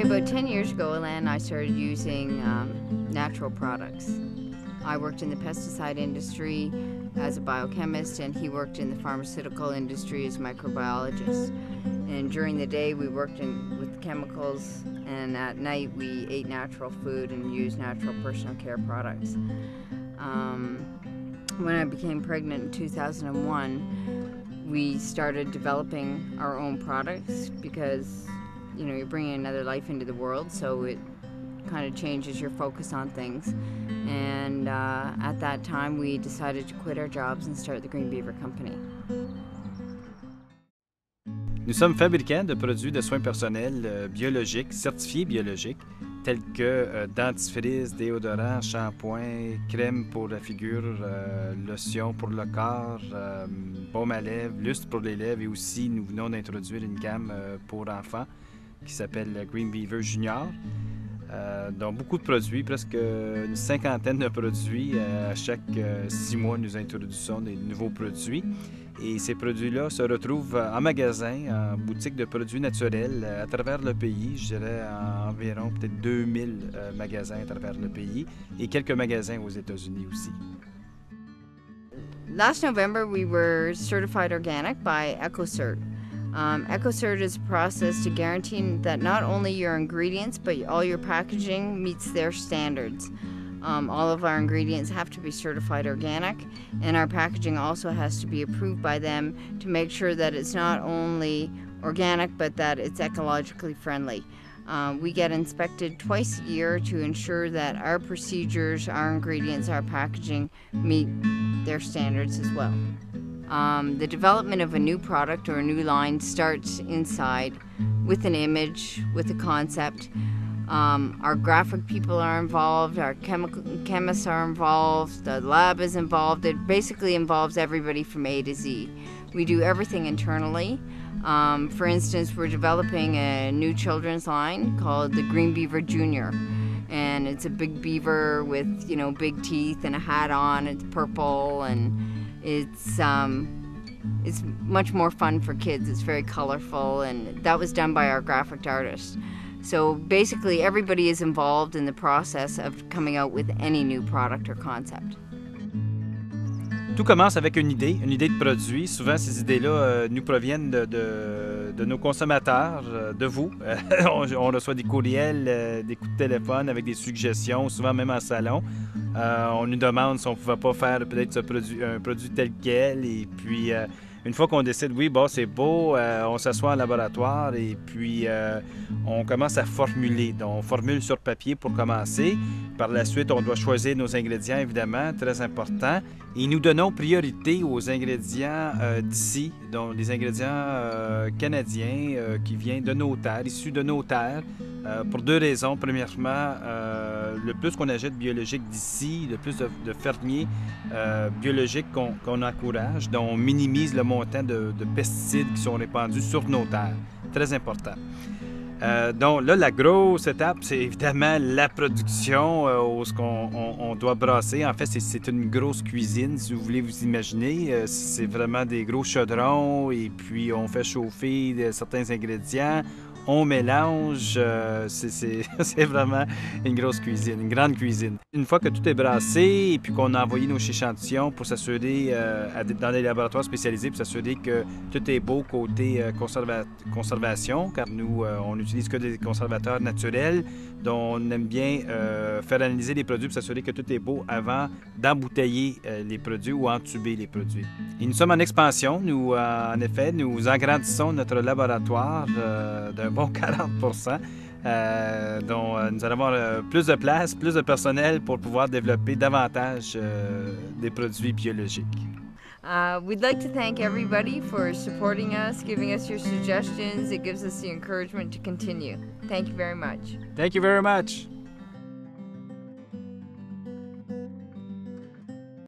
About 10 years ago, Alain and I started using natural products. I worked in the pesticide industry as a biochemist, and he worked in the pharmaceutical industry as a microbiologist. And during the day, we worked with chemicals, and at night, we ate natural food and used natural personal care products. When I became pregnant in 2001, we started developing our own products because, you know, you're bringing another life into the world, so it kind of changes your focus on things. And at that time, we decided to quit our jobs and start the Green Beaver Company. Nous sommes fabricants de produits de soins personnels biologiques, certifiés biologiques, tels que dentifrice, déodorant, shampoing, crème pour la figure, lotion pour le corps, baume à lèvres, lustre pour les lèvres, et aussi nous venons d'introduire une gamme pour enfants qui s'appelle Green Beaver Junior. Donc beaucoup de produits, presque une cinquantaine de produits. À chaque 6 mois, nous introduisons des nouveaux produits. Et ces produits-là se retrouvent en magasin, en boutique de produits naturels à travers le pays. Je dirais environ peut-être 2000 magasins à travers le pays et quelques magasins aux États-Unis aussi. Last November, we were certified organic by EcoCert. EcoCert is a process to guarantee that not only your ingredients, but all your packaging meets their standards. All of our ingredients have to be certified organic, and our packaging also has to be approved by them to make sure that it's not only organic, but that it's ecologically friendly. We get inspected twice a year to ensure that our procedures, our ingredients, our packaging meet their standards as well. The development of a new product or a new line starts inside with an image, with a concept. Our graphic people are involved, our chemists are involved, the lab is involved. It basically involves everybody from A to Z. We do everything internally. For instance, we're developing a new children's line called the Green Beaver Junior. And it's a big beaver with, you know, big teeth and a hat on. It's purple, and it's much more fun for kids. It's very colorful, and that was done by our graphic artist. So basically, everybody is involved in the process of coming out with any new product or concept. Tout commence avec une idée de produit. Souvent, ces idées-là nous proviennent de nos consommateurs, de vous. On reçoit des courriels, des coups de téléphone avec des suggestions, souvent même en salon. On nous demande si on ne pouvait pas faire peut-être un produit tel quel. Et puis, une fois qu'on décide, oui, bon, c'est beau, on s'assoit en laboratoire et puis on commence à formuler. Donc, on formule sur papier pour commencer. Par la suite, on doit choisir nos ingrédients, évidemment, très important. Et nous donnons priorité aux ingrédients d'ici, donc les ingrédients canadiens qui viennent de nos terres, issus de nos terres, pour 2 raisons. Premièrement, le plus qu'on achète biologique d'ici, le plus de fermiers biologiques qu'on encourage, donc on minimise le montant de pesticides qui sont répandus sur nos terres. Très important. Donc là, la grosse étape, c'est évidemment la production où on doit brasser. En fait, c'est une grosse cuisine, si vous voulez vous imaginer. C'est vraiment des gros chaudrons et puis on fait chauffer certains ingrédients. On mélange, c'est vraiment une grosse cuisine, une grande cuisine. Une fois que tout est brassé et puis qu'on a envoyé nos échantillons pour s'assurer, dans des laboratoires spécialisés, pour s'assurer que tout est beau côté conservation, car nous, on n'utilise que des conservateurs naturels, dont on aime bien faire analyser les produits pour s'assurer que tout est beau avant d'embouteiller les produits ou entuber les produits. Et nous sommes en expansion. Nous, en effet, nous agrandissons notre laboratoire d'un bon 40%. Donc, nous allons avoir plus de place, plus de personnel pour pouvoir développer davantage des produits biologiques. We'd like to thank everybody for supporting us, giving us your suggestions. It gives us the encouragement to continue. Thank you very much. Thank you very much.